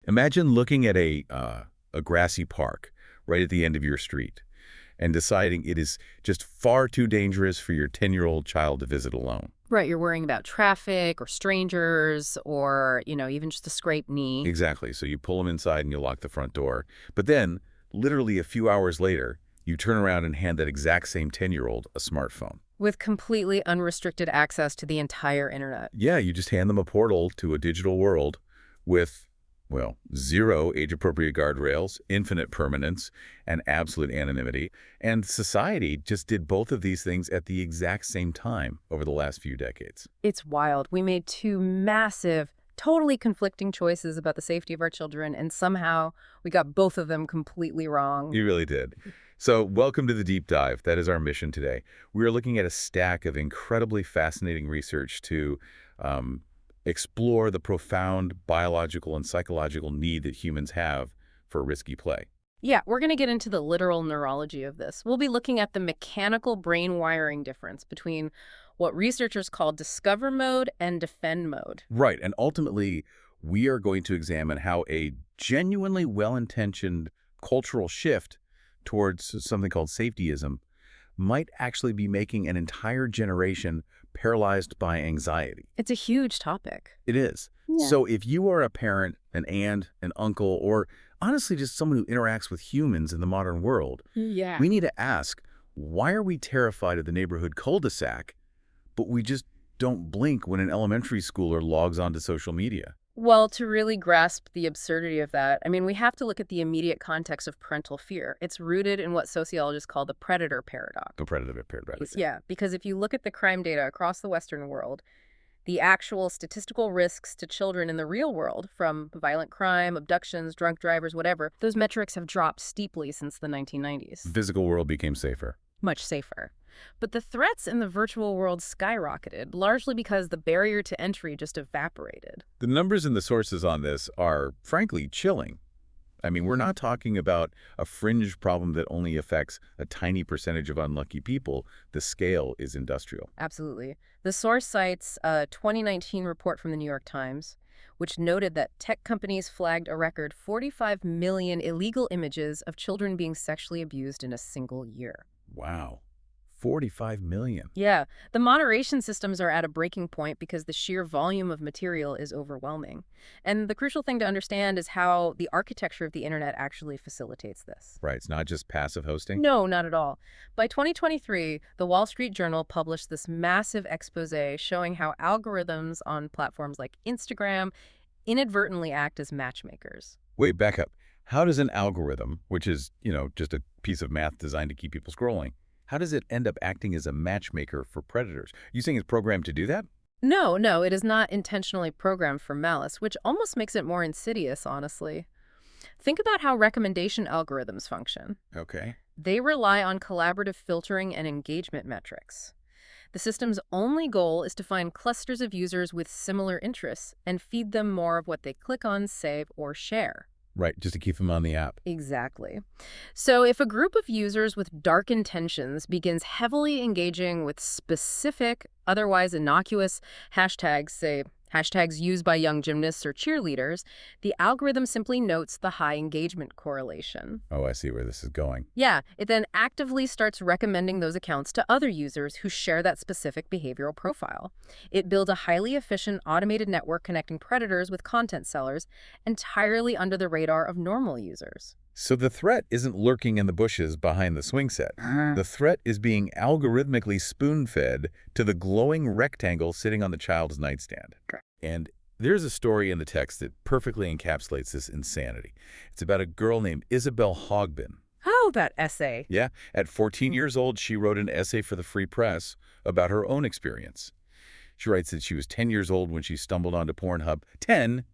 Imagine looking at a grassy park right at the end of your street and deciding it is just far too dangerous for your 10-year-old child to visit alone. Right, you're worrying about traffic or strangers or, even just a scraped knee. Exactly. So you pull them inside and you lock the front door. But then, literally a few hours later, you turn around and hand that exact same 10-year-old a smartphone. With completely unrestricted access to the entire internet. Yeah, you just hand them a portal to a digital world with, well, zero age-appropriate guardrails, infinite permanence, and absolute anonymity. And society just did both of these things at the exact same time over the last few decades. It's wild. We made two massive, totally conflicting choices about the safety of our children, and somehow we got both of them completely wrong. You really did. So welcome to the Deep Dive. That is our mission today. We are looking at a stack of incredibly fascinating research to explore the profound biological and psychological need that humans have for risky play. Yeah, we're going to get into the literal neurology of this. We'll be looking at the mechanical brain wiring difference between what researchers call discover mode and defend mode. Right, and ultimately, we are going to examine how a genuinely well-intentioned cultural shift towards something called safetyism might actually be making an entire generation paralyzed by anxiety. It's a huge topic. It is. Yeah. So if you are a parent, an aunt, an uncle, or honestly just someone who interacts with humans in the modern world, we need to ask, why are we terrified of the neighborhood cul-de-sac, but we just don't blink when an elementary schooler logs onto social media? Well, to really grasp the absurdity of that, we have to look at the immediate context of parental fear. It's rooted in what sociologists call the predator paradox. The predator paradox. Yeah, because if you look at the crime data across the Western world, the actual statistical risks to children in the real world, from violent crime, abductions, drunk drivers, whatever, those metrics have dropped steeply since the 1990s. The physical world became safer. Much safer. But the threats in the virtual world skyrocketed, largely because the barrier to entry just evaporated. The numbers and the sources on this are, frankly, chilling. We're not talking about a fringe problem that only affects a tiny percentage of unlucky people. The scale is industrial. Absolutely. The source cites a 2019 report from the New York Times, which noted that tech companies flagged a record 45 million illegal images of children being sexually abused in a single year. Wow. 45 million. Yeah, the moderation systems are at a breaking point because the sheer volume of material is overwhelming. And the crucial thing to understand is how the architecture of the internet actually facilitates this. Right, it's not just passive hosting? No, not at all. By 2023, the Wall Street Journal published this massive expose showing how algorithms on platforms like Instagram inadvertently act as matchmakers. Wait, back up. How does an algorithm, which is, just a piece of math designed to keep people scrolling, how does it end up acting as a matchmaker for predators? You saying it's programmed to do that? No, it is not intentionally programmed for malice, which almost makes it more insidious, honestly. Think about how recommendation algorithms function. Okay. They rely on collaborative filtering and engagement metrics. The system's only goal is to find clusters of users with similar interests and feed them more of what they click on, save, or share. Right, just to keep them on the app. Exactly. So if a group of users with dark intentions begins heavily engaging with specific, otherwise innocuous hashtags, say hashtags used by young gymnasts or cheerleaders, the algorithm simply notes the high engagement correlation. Oh, I see where this is going. Yeah, it then actively starts recommending those accounts to other users who share that specific behavioral profile. It builds a highly efficient automated network connecting predators with content sellers entirely under the radar of normal users. So the threat isn't lurking in the bushes behind the swing set. The threat is being algorithmically spoon-fed to the glowing rectangle sitting on the child's nightstand. And there's a story in the text that perfectly encapsulates this insanity. It's about a girl named Isabel Hogben. Oh, that essay. Yeah, at 14 years old, she wrote an essay for the Free Press about her own experience. She writes that she was 10 years old when she stumbled onto Pornhub. 10,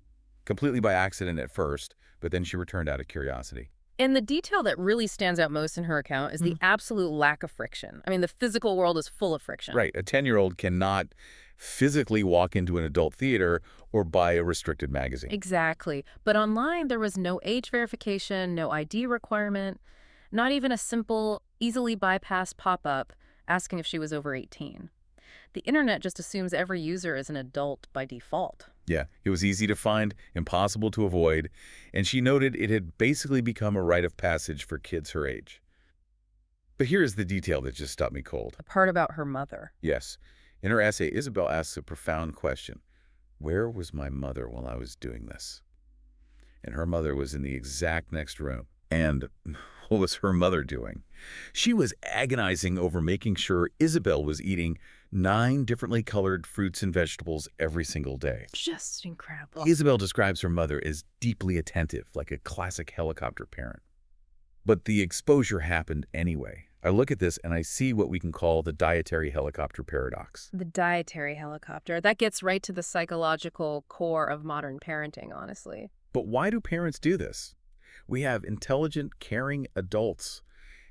completely by accident at first, but then she returned out of curiosity. And the detail that really stands out most in her account is the absolute lack of friction. The physical world is full of friction. Right. A 10-year-old cannot physically walk into an adult theater or buy a restricted magazine. Exactly. But online, there was no age verification, no ID requirement, not even a simple, easily bypassed pop-up asking if she was over 18. The internet just assumes every user is an adult by default. Yeah, it was easy to find, impossible to avoid, and she noted it had basically become a rite of passage for kids her age. But here's the detail that just stopped me cold. The part about her mother. Yes, in her essay, Isabel asks a profound question. Where was my mother while I was doing this? And her mother was in the exact next room. And what was her mother doing? She was agonizing over making sure Isabel was eating 9 differently colored fruits and vegetables every single day. Just incredible. Isabel describes her mother as deeply attentive, like a classic helicopter parent. But the exposure happened anyway. I look at this and I see what we can call the dietary helicopter paradox. The dietary helicopter. That gets right to the psychological core of modern parenting, honestly. But why do parents do this? We have intelligent, caring adults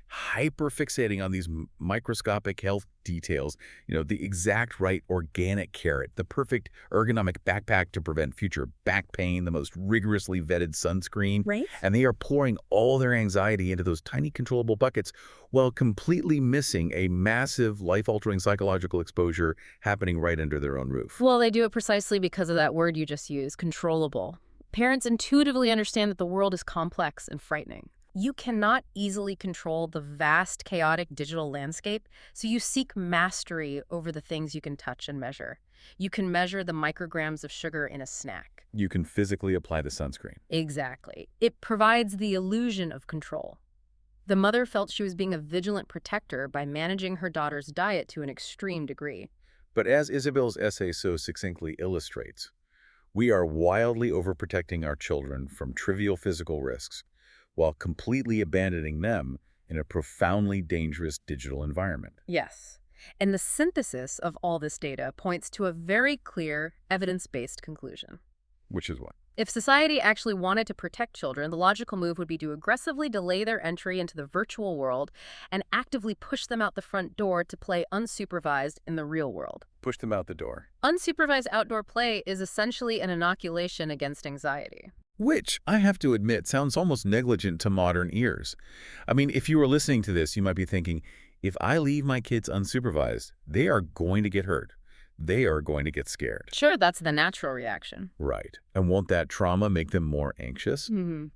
hyper-fixating on these microscopic health details, the exact right organic carrot, the perfect ergonomic backpack to prevent future back pain, the most rigorously vetted sunscreen. Right. And they are pouring all their anxiety into those tiny controllable buckets while completely missing a massive life-altering psychological exposure happening right under their own roof. Well, they do it precisely because of that word you just used, controllable. Parents intuitively understand that the world is complex and frightening. You cannot easily control the vast, chaotic digital landscape, so you seek mastery over the things you can touch and measure. You can measure the micrograms of sugar in a snack. You can physically apply the sunscreen. Exactly. It provides the illusion of control. The mother felt she was being a vigilant protector by managing her daughter's diet to an extreme degree. But as Isabel's essay so succinctly illustrates, we are wildly overprotecting our children from trivial physical risks, while completely abandoning them in a profoundly dangerous digital environment. Yes. And the synthesis of all this data points to a very clear, evidence-based conclusion. Which is what? If society actually wanted to protect children, the logical move would be to aggressively delay their entry into the virtual world and actively push them out the front door to play unsupervised in the real world. Push them out the door. Unsupervised outdoor play is essentially an inoculation against anxiety. Which, I have to admit, sounds almost negligent to modern ears. I mean, if you were listening to this, you might be thinking, if I leave my kids unsupervised, they are going to get hurt. They are going to get scared. Sure, that's the natural reaction. Right. And won't that trauma make them more anxious? Mm-hmm.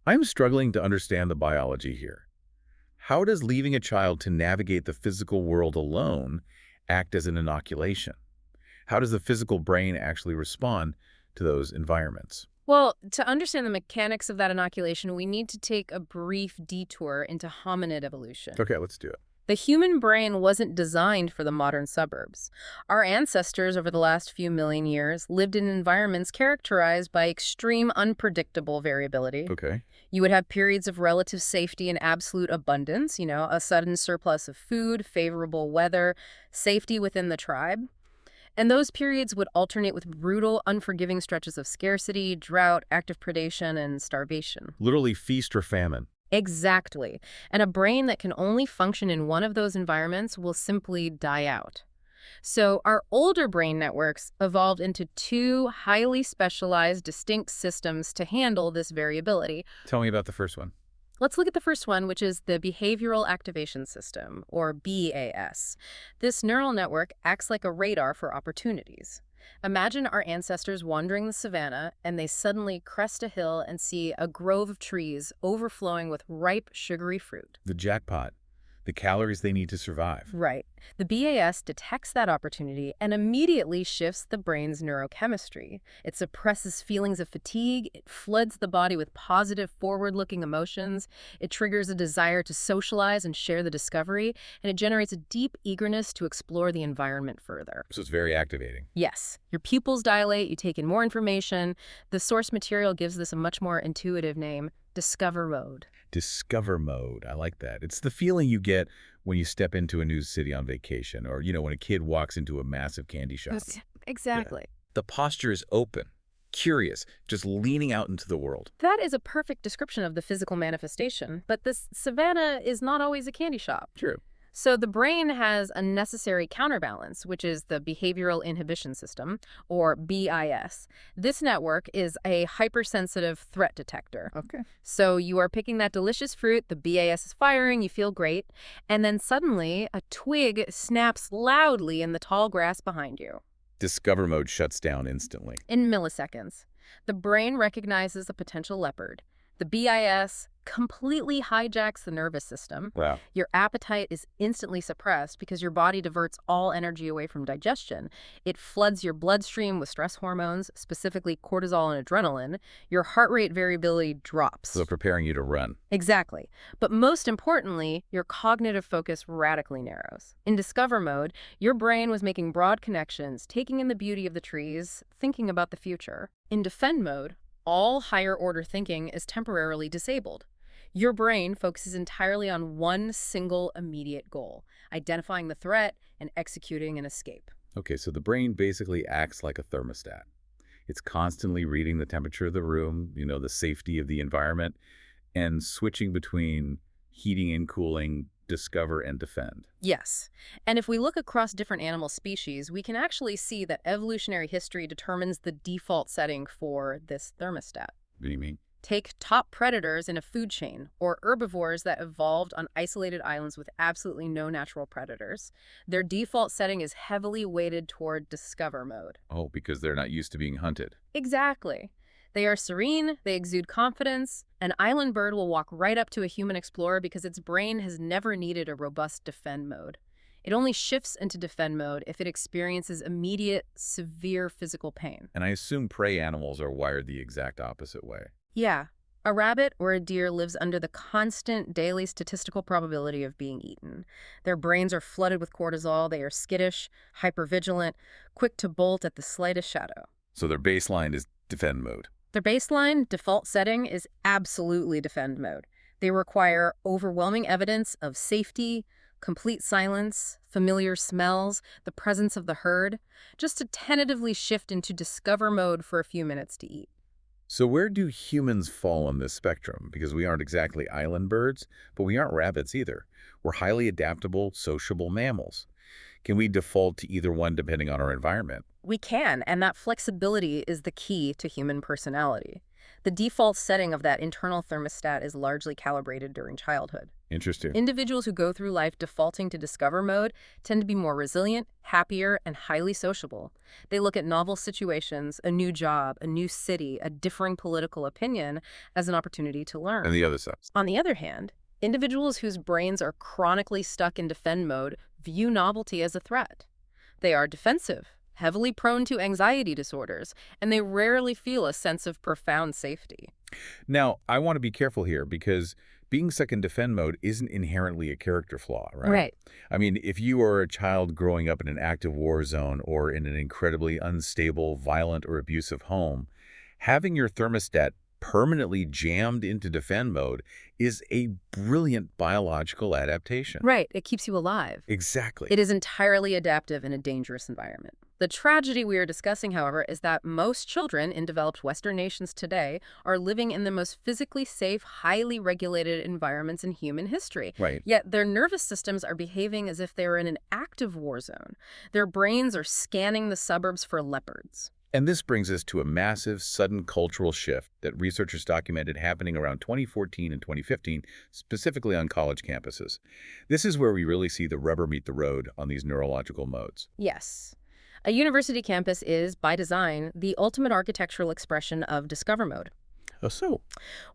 I'm struggling to understand the biology here. How does leaving a child to navigate the physical world alone act as an inoculation? How does the physical brain actually respond to those environments? Well, to understand the mechanics of that inoculation, we need to take a brief detour into hominid evolution. Okay, let's do it. The human brain wasn't designed for the modern suburbs. Our ancestors over the last few million years lived in environments characterized by extreme unpredictable variability. Okay. You would have periods of relative safety and absolute abundance, a sudden surplus of food, favorable weather, safety within the tribe. And those periods would alternate with brutal, unforgiving stretches of scarcity, drought, active predation, and starvation. Literally feast or famine. Exactly. And a brain that can only function in one of those environments will simply die out. So our older brain networks evolved into 2 highly specialized, distinct systems to handle this variability. Tell me about the first one. Let's look at the first one, which is the Behavioral Activation System, or BAS. This neural network acts like a radar for opportunities. Imagine our ancestors wandering the savannah, and they suddenly crest a hill and see a grove of trees overflowing with ripe, sugary fruit. The jackpot. The calories they need to survive. Right. The BAS detects that opportunity and immediately shifts the brain's neurochemistry. It suppresses feelings of fatigue, it floods the body with positive, forward-looking emotions, it triggers a desire to socialize and share the discovery, and it generates a deep eagerness to explore the environment further. So it's very activating. Yes. Your pupils dilate, you take in more information. The source material gives this a much more intuitive name, Discover Mode. Discover mode. I like that. It's the feeling you get when you step into a new city on vacation or, when a kid walks into a massive candy shop. Exactly. Yeah. The posture is open, curious, just leaning out into the world. That is a perfect description of the physical manifestation, but this savannah is not always a candy shop. True. So the brain has a necessary counterbalance, which is the behavioral inhibition system, or BIS. This network is a hypersensitive threat detector. Okay. So you are picking that delicious fruit, the BIS is firing, you feel great, and then suddenly a twig snaps loudly in the tall grass behind you. Discover mode shuts down instantly. In milliseconds, the brain recognizes a potential leopard. The BIS completely hijacks the nervous system. Wow. Your appetite is instantly suppressed because your body diverts all energy away from digestion. It floods your bloodstream with stress hormones, specifically cortisol and adrenaline. Your heart rate variability drops. So preparing you to run. Exactly. But most importantly, your cognitive focus radically narrows. In discover mode, your brain was making broad connections, taking in the beauty of the trees, thinking about the future. In defend mode, all higher-order thinking is temporarily disabled. Your brain focuses entirely on one single immediate goal, identifying the threat and executing an escape. Okay, so the brain basically acts like a thermostat. It's constantly reading the temperature of the room, the safety of the environment, and switching between heating and cooling, discover and defend. Yes. And if we look across different animal species, we can actually see that evolutionary history determines the default setting for this thermostat. What do you mean? Take top predators in a food chain, or herbivores that evolved on isolated islands with absolutely no natural predators. Their default setting is heavily weighted toward discover mode. Oh, because they're not used to being hunted. Exactly. They are serene, they exude confidence. An island bird will walk right up to a human explorer because its brain has never needed a robust defend mode. It only shifts into defend mode if it experiences immediate, severe physical pain. And I assume prey animals are wired the exact opposite way. Yeah. A rabbit or a deer lives under the constant daily statistical probability of being eaten. Their brains are flooded with cortisol, they are skittish, hypervigilant, quick to bolt at the slightest shadow. So their baseline is defend mode. Their baseline default setting is absolutely defend mode. They require overwhelming evidence of safety, complete silence, familiar smells, the presence of the herd, just to tentatively shift into discover mode for a few minutes to eat. So where do humans fall on this spectrum? Because we aren't exactly island birds, but we aren't rabbits either. We're highly adaptable, sociable mammals. Can we default to either one depending on our environment? We can, and that flexibility is the key to human personality. The default setting of that internal thermostat is largely calibrated during childhood. Interesting. Individuals who go through life defaulting to discover mode tend to be more resilient, happier, and highly sociable. They look at novel situations, a new job, a new city, a differing political opinion as an opportunity to learn. And the other side. On the other hand, individuals whose brains are chronically stuck in defend mode view novelty as a threat. They are defensive, heavily prone to anxiety disorders, and they rarely feel a sense of profound safety. Now, I want to be careful here because being stuck in defend mode isn't inherently a character flaw, right? Right. I mean, if you are a child growing up in an active war zone or in an incredibly unstable, violent, or abusive home, having your thermostat permanently jammed into defend mode is a brilliant biological adaptation. Right. It keeps you alive. Exactly. It is entirely adaptive in a dangerous environment. The tragedy we are discussing, however, is that most children in developed Western nations today are living in the most physically safe, highly regulated environments in human history. Right. Yet their nervous systems are behaving as if they are in an active war zone. Their brains are scanning the suburbs for leopards. And this brings us to a massive, sudden cultural shift that researchers documented happening around 2014 and 2015, specifically on college campuses. This is where we really see the rubber meet the road on these neurological modes. Yes. A university campus is, by design, the ultimate architectural expression of discover mode. Oh, so?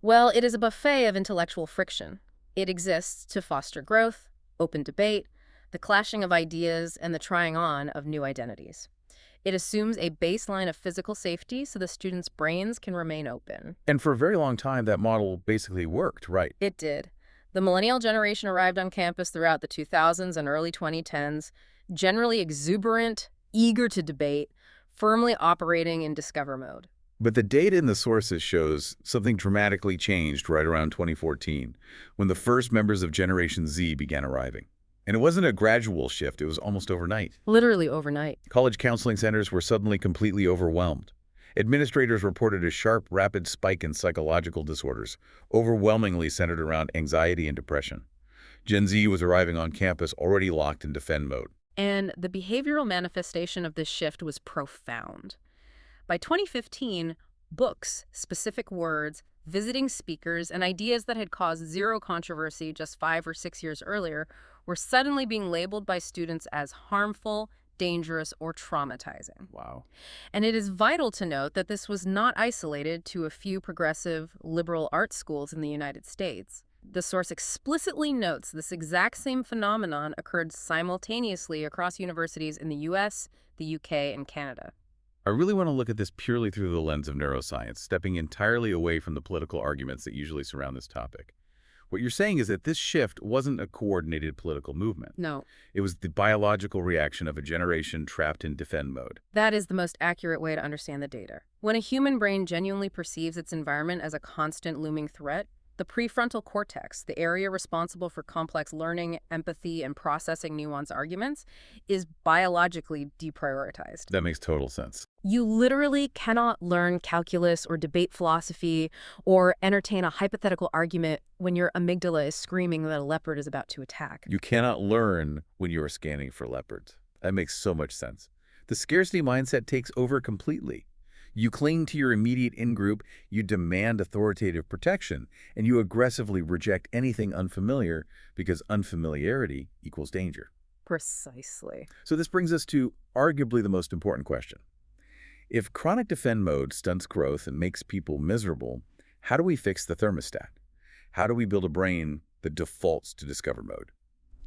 Well, it is a buffet of intellectual friction. It exists to foster growth, open debate, the clashing of ideas, and the trying on of new identities. It assumes a baseline of physical safety so the students' brains can remain open. And for a very long time, that model basically worked, right? It did. The millennial generation arrived on campus throughout the 2000s and early 2010s, generally exuberant, eager to debate, firmly operating in discover mode. But the data in the sources shows something dramatically changed right around 2014, when the first members of Generation Z began arriving. And it wasn't a gradual shift, it was almost overnight. Literally overnight. College counseling centers were suddenly completely overwhelmed. Administrators reported a sharp, rapid spike in psychological disorders, overwhelmingly centered around anxiety and depression. Gen Z was arriving on campus already locked in defend mode. And the behavioral manifestation of this shift was profound. By 2015, books, specific words, visiting speakers, and ideas that had caused zero controversy just 5 or 6 years earlier were suddenly being labeled by students as harmful, dangerous, or traumatizing. Wow. And it is vital to note that this was not isolated to a few progressive, liberal art schools in the United States. The source explicitly notes this exact same phenomenon occurred simultaneously across universities in the US, the UK, and Canada. I really want to look at this purely through the lens of neuroscience, stepping entirely away from the political arguments that usually surround this topic. What you're saying is that this shift wasn't a coordinated political movement. No. It was the biological reaction of a generation trapped in defend mode. That is the most accurate way to understand the data. When a human brain genuinely perceives its environment as a constant looming threat, the prefrontal cortex, the area responsible for complex learning, empathy, and processing nuanced arguments, is biologically deprioritized. That makes total sense. You literally cannot learn calculus or debate philosophy or entertain a hypothetical argument when your amygdala is screaming that a leopard is about to attack. You cannot learn when you are scanning for leopards. That makes so much sense. The scarcity mindset takes over completely. You cling to your immediate in-group, you demand authoritative protection, and you aggressively reject anything unfamiliar because unfamiliarity equals danger. Precisely. So this brings us to arguably the most important question. If chronic defend mode stunts growth and makes people miserable, how do we fix the thermostat? How do we build a brain that defaults to discover mode?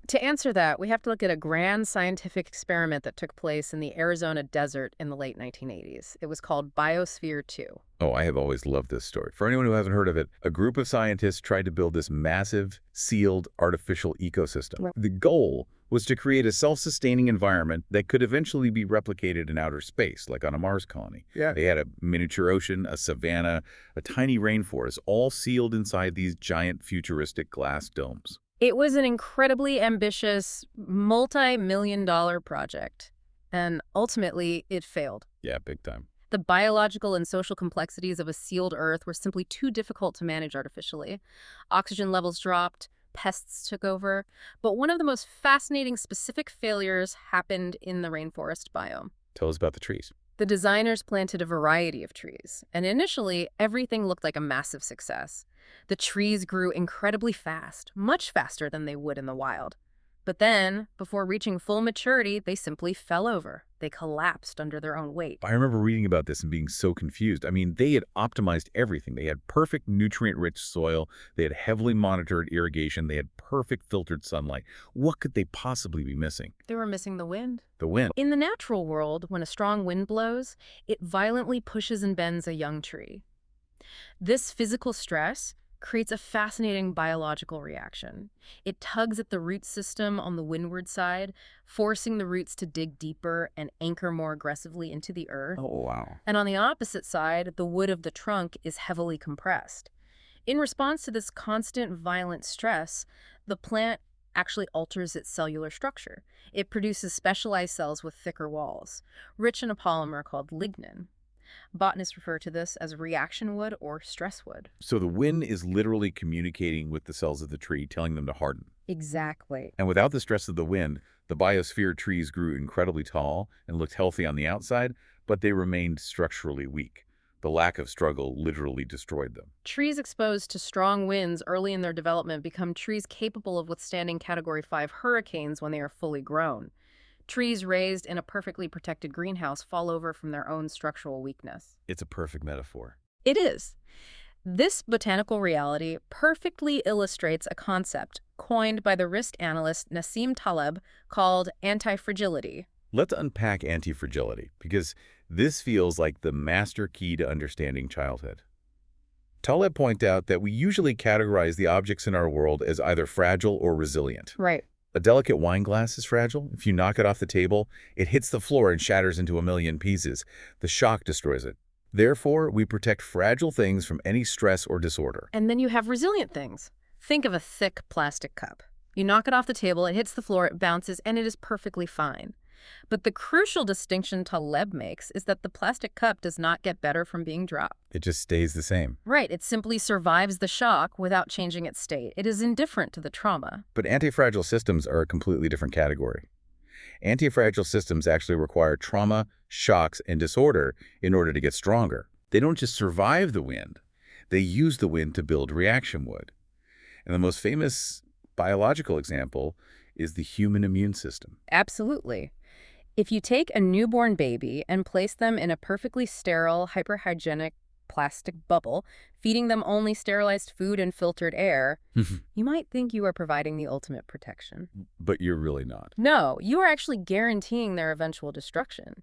To answer that, we have to look at a grand scientific experiment that took place in the Arizona desert in the late 1980s. It was called Biosphere 2. Oh, I have always loved this story. For anyone who hasn't heard of it, a group of scientists tried to build this massive, sealed, artificial ecosystem. Right. The goal was to create a self-sustaining environment that could eventually be replicated in outer space, like on a Mars colony. Yeah. They had a miniature ocean, a savanna, a tiny rainforest, all sealed inside these giant futuristic glass domes. It was an incredibly ambitious, multi-million-dollar project, and ultimately it failed. Yeah, big time. The biological and social complexities of a sealed Earth were simply too difficult to manage artificially. Oxygen levels dropped, pests took over, but one of the most fascinating specific failures happened in the rainforest biome. Tell us about the trees. The designers planted a variety of trees, and initially everything looked like a massive success. The trees grew incredibly fast, much faster than they would in the wild. But then, before reaching full maturity, they simply fell over. They collapsed under their own weight. I remember reading about this and being so confused. I mean, they had optimized everything. They had perfect nutrient-rich soil. They had heavily monitored irrigation. They had perfect filtered sunlight. What could they possibly be missing? They were missing the wind. The wind. In the natural world, when a strong wind blows, it violently pushes and bends a young tree. This physical stress creates a fascinating biological reaction. It tugs at the root system on the windward side, forcing the roots to dig deeper and anchor more aggressively into the earth. Oh, wow. And on the opposite side, the wood of the trunk is heavily compressed. In response to this constant violent stress, the plant actually alters its cellular structure. It produces specialized cells with thicker walls, rich in a polymer called lignin. Botanists refer to this as reaction wood or stress wood. So the wind is literally communicating with the cells of the tree, telling them to harden. Exactly. And without the stress of the wind, the biosphere trees grew incredibly tall and looked healthy on the outside, but they remained structurally weak. The lack of struggle literally destroyed them. Trees exposed to strong winds early in their development become trees capable of withstanding Category 5 hurricanes when they are fully grown. Trees raised in a perfectly protected greenhouse fall over from their own structural weakness. It's a perfect metaphor. It is. This botanical reality perfectly illustrates a concept coined by the risk analyst Nassim Taleb called anti-fragility. Let's unpack anti-fragility, because this feels like the master key to understanding childhood. Taleb points out that we usually categorize the objects in our world as either fragile or resilient. Right. A delicate wine glass is fragile. If you knock it off the table, it hits the floor and shatters into a million pieces. The shock destroys it. Therefore, we protect fragile things from any stress or disorder. And then you have resilient things. Think of a thick plastic cup. You knock it off the table, it hits the floor, it bounces, and it is perfectly fine. But the crucial distinction Taleb makes is that the plastic cup does not get better from being dropped. It just stays the same. Right, it simply survives the shock without changing its state. It is indifferent to the trauma. But antifragile systems are a completely different category. Antifragile systems actually require trauma, shocks, and disorder in order to get stronger. They don't just survive the wind. They use the wind to build reaction wood. And the most famous biological example is the human immune system. Absolutely. If you take a newborn baby and place them in a perfectly sterile, hyperhygienic plastic bubble, feeding them only sterilized food and filtered air, you might think you are providing the ultimate protection. But you're really not. No, you are actually guaranteeing their eventual destruction.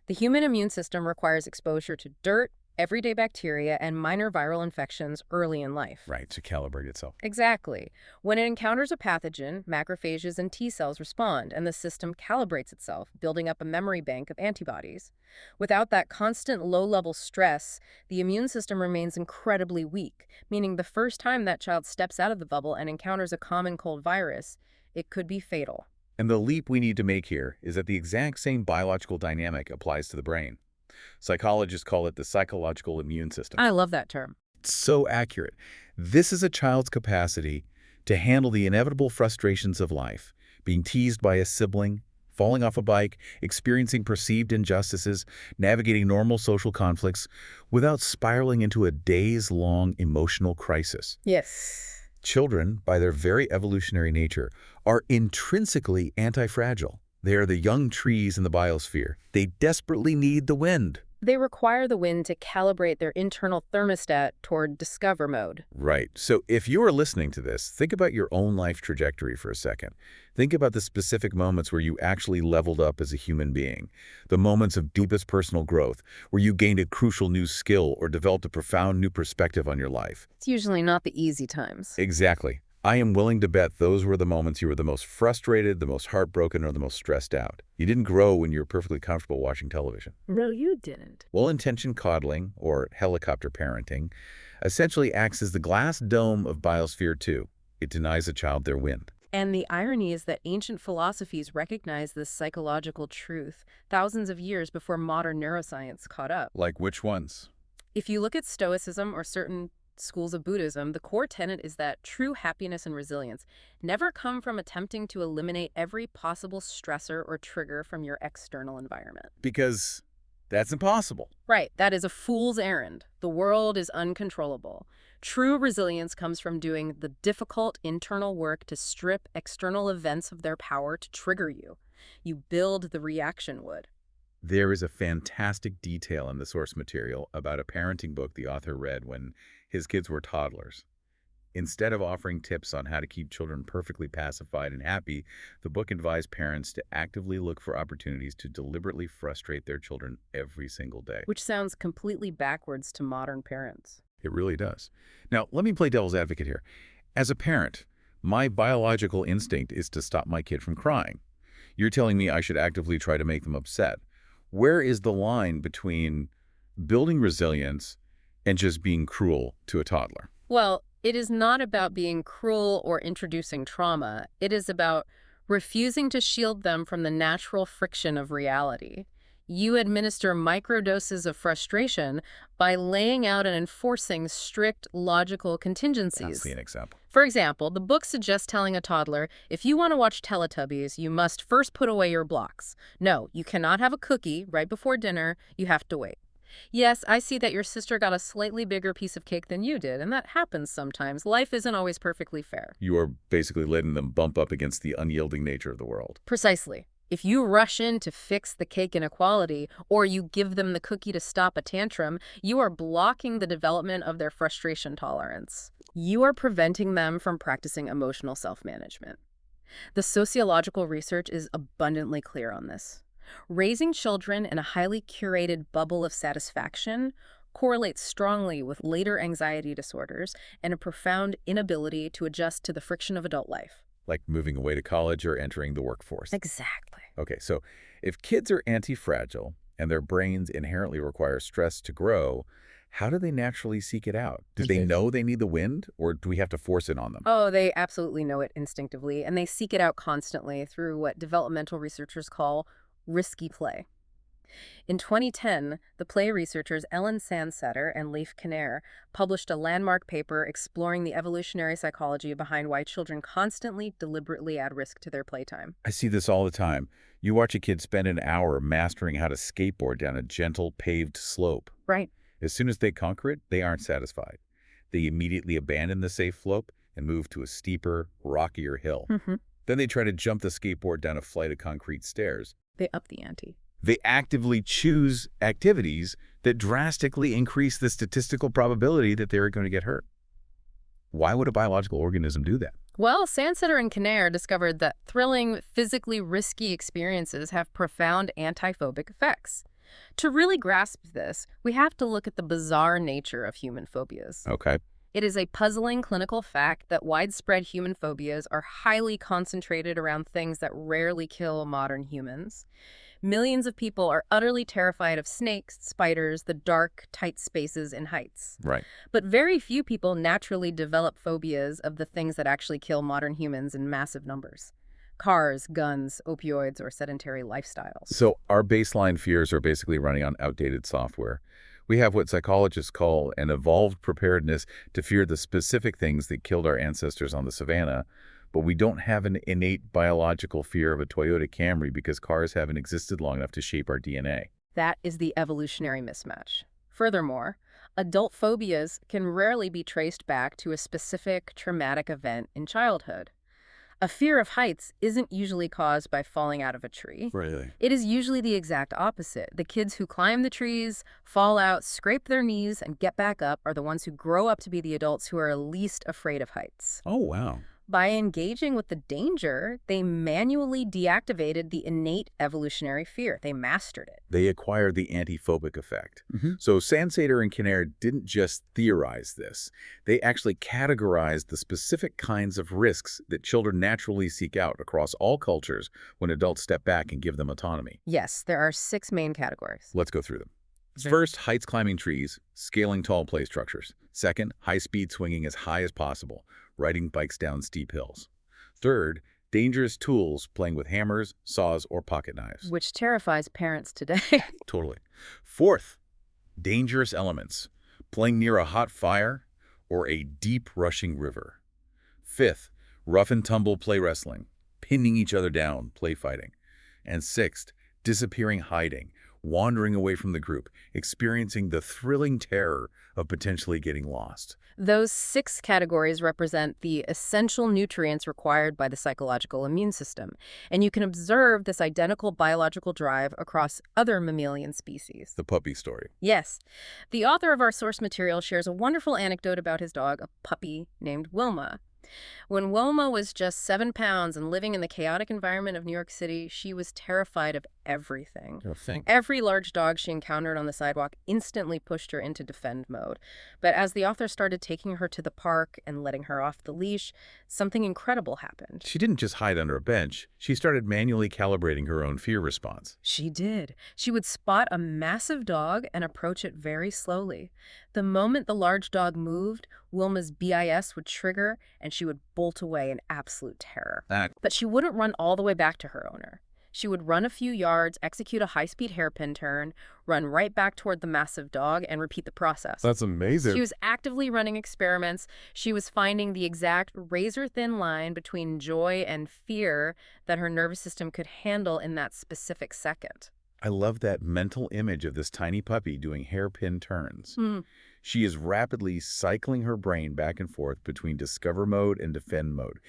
The human immune system requires exposure to dirt, everyday bacteria, and minor viral infections early in life. Right, to calibrate itself. Exactly. When it encounters a pathogen, macrophages and T cells respond, and the system calibrates itself, building up a memory bank of antibodies. Without that constant low-level stress, the immune system remains incredibly weak, meaning the first time that child steps out of the bubble and encounters a common cold virus, it could be fatal. And the leap we need to make here is that the exact same biological dynamic applies to the brain. Psychologists call it the psychological immune system. I love that term. It's so accurate. This is a child's capacity to handle the inevitable frustrations of life, being teased by a sibling, falling off a bike, experiencing perceived injustices, navigating normal social conflicts, without spiraling into a days-long emotional crisis. Yes. Children, by their very evolutionary nature, are intrinsically anti-fragile. They are the young trees in the biosphere. They desperately need the wind. They require the wind to calibrate their internal thermostat toward discover mode. Right. So if you are listening to this, think about your own life trajectory for a second. Think about the specific moments where you actually leveled up as a human being. The moments of deepest personal growth, where you gained a crucial new skill or developed a profound new perspective on your life. It's usually not the easy times. Exactly. I am willing to bet those were the moments you were the most frustrated, the most heartbroken, or the most stressed out. You didn't grow when you were perfectly comfortable watching television. No, you didn't. Well-intentioned coddling, or helicopter parenting, essentially acts as the glass dome of Biosphere 2. It denies a child their wind. And the irony is that ancient philosophies recognized this psychological truth thousands of years before modern neuroscience caught up. Like which ones? If you look at Stoicism or certain schools of Buddhism, the core tenet is that true happiness and resilience never come from attempting to eliminate every possible stressor or trigger from your external environment. Because that's impossible. Right, that is a fool's errand. The world is uncontrollable. True resilience comes from doing the difficult internal work to strip external events of their power to trigger you. You build the reaction wood. There is a fantastic detail in the source material about a parenting book the author read when his kids were toddlers. Instead of offering tips on how to keep children perfectly pacified and happy, the book advised parents to actively look for opportunities to deliberately frustrate their children every single day. Which sounds completely backwards to modern parents. It really does. Now, let me play devil's advocate here. As a parent, my biological instinct is to stop my kid from crying. You're telling me I should actively try to make them upset. Where is the line between building resilience and just being cruel to a toddler? Well, it is not about being cruel or introducing trauma. It is about refusing to shield them from the natural friction of reality. You administer microdoses of frustration by laying out and enforcing strict logical contingencies. That's an example. For example, the book suggests telling a toddler, if you want to watch Teletubbies, you must first put away your blocks. No, you cannot have a cookie right before dinner. You have to wait. Yes, I see that your sister got a slightly bigger piece of cake than you did, and that happens sometimes. Life isn't always perfectly fair. You are basically letting them bump up against the unyielding nature of the world. Precisely. If you rush in to fix the cake inequality, or you give them the cookie to stop a tantrum, you are blocking the development of their frustration tolerance. You are preventing them from practicing emotional self-management. The sociological research is abundantly clear on this. Raising children in a highly curated bubble of satisfaction correlates strongly with later anxiety disorders and a profound inability to adjust to the friction of adult life. Like moving away to college or entering the workforce. Exactly. Okay, so if kids are anti-fragile and their brains inherently require stress to grow, how do they naturally seek it out? Do they know they need the wind, or do we have to force it on them? Oh, they absolutely know it instinctively, and they seek it out constantly through what developmental researchers call risky play. In 2010, the play researchers Ellen Sandsetter and Leif Kinnair published a landmark paper exploring the evolutionary psychology behind why children constantly, deliberately add risk to their playtime. I see this all the time. You watch a kid spend an hour mastering how to skateboard down a gentle, paved slope. Right. As soon as they conquer it, they aren't satisfied. They immediately abandon the safe slope and move to a steeper, rockier hill. Then they try to jump the skateboard down a flight of concrete stairs. They up the ante. They actively choose activities that drastically increase the statistical probability that they're going to get hurt. Why would a biological organism do that? Well, Sandsetter and Kinnair discovered that thrilling, physically risky experiences have profound antiphobic effects. To really grasp this, we have to look at the bizarre nature of human phobias. Okay. It is a puzzling clinical fact that widespread human phobias are highly concentrated around things that rarely kill modern humans. Millions of people are utterly terrified of snakes, spiders, the dark, tight spaces in heights. Right. But very few people naturally develop phobias of the things that actually kill modern humans in massive numbers. Cars, guns, opioids, or sedentary lifestyles. So our baseline fears are basically running on outdated software. We have what psychologists call an evolved preparedness to fear the specific things that killed our ancestors on the savannah, but we don't have an innate biological fear of a Toyota Camry because cars haven't existed long enough to shape our DNA. That is the evolutionary mismatch. Furthermore, adult phobias can rarely be traced back to a specific traumatic event in childhood. A fear of heights isn't usually caused by falling out of a tree. Really? It is usually the exact opposite. The kids who climb the trees, fall out, scrape their knees, and get back up are the ones who grow up to be the adults who are least afraid of heights. Oh, wow. By engaging with the danger, they manually deactivated the innate evolutionary fear. They mastered it. They acquired the antiphobic effect. So Sandsetter and Kinnair didn't just theorize this. They actually categorized the specific kinds of risks that children naturally seek out across all cultures when adults step back and give them autonomy. Yes, there are 6 main categories. Let's go through them. First, heights climbing trees, scaling tall play structures. Second, high-speed swinging as high as possible, riding bikes down steep hills. Third, dangerous tools, playing with hammers, saws, or pocket knives. Which terrifies parents today. Totally. Fourth, dangerous elements, playing near a hot fire or a deep rushing river. Fifth, rough and tumble play wrestling, pinning each other down, play fighting. And sixth, disappearing hiding, wandering away from the group, experiencing the thrilling terror of potentially getting lost. Those 6 categories represent the essential nutrients required by the psychological immune system, and you can observe this identical biological drive across other mammalian species. The puppy story. Yes. The author of our source material shares a wonderful anecdote about his dog, a puppy named Wilma. When Wilma was just 7 pounds and living in the chaotic environment of New York City, she was terrified of everything. Every large dog she encountered on the sidewalk instantly pushed her into defend mode. But as the author started taking her to the park and letting her off the leash, something incredible happened. She didn't just hide under a bench. She started manually calibrating her own fear response. She did. She would spot a massive dog and approach it very slowly. The moment the large dog moved, Wilma's BIS would trigger and she would bolt away in absolute terror. But she wouldn't run all the way back to her owner. She would run a few yards, execute a high-speed hairpin turn, run right back toward the massive dog, and repeat the process. That's amazing. She was actively running experiments. She was finding the exact razor-thin line between joy and fear that her nervous system could handle in that specific second. I love that mental image of this tiny puppy doing hairpin turns. She is rapidly cycling her brain back and forth between discover mode and defend mode,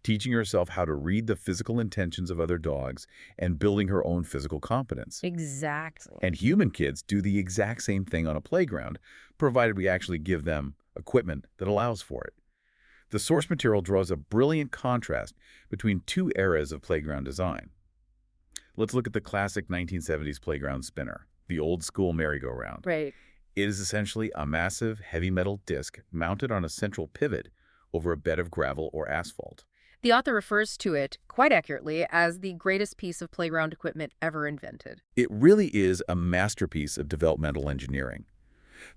teaching herself how to read the physical intentions of other dogs and building her own physical competence. Exactly. And human kids do the exact same thing on a playground, provided we actually give them equipment that allows for it. The source material draws a brilliant contrast between 2 eras of playground design. Let's look at the classic 1970s playground spinner, the old-school merry-go-round. Right. It is essentially a massive, heavy metal disc mounted on a central pivot over a bed of gravel or asphalt. The author refers to it, quite accurately, as the greatest piece of playground equipment ever invented. It really is a masterpiece of developmental engineering.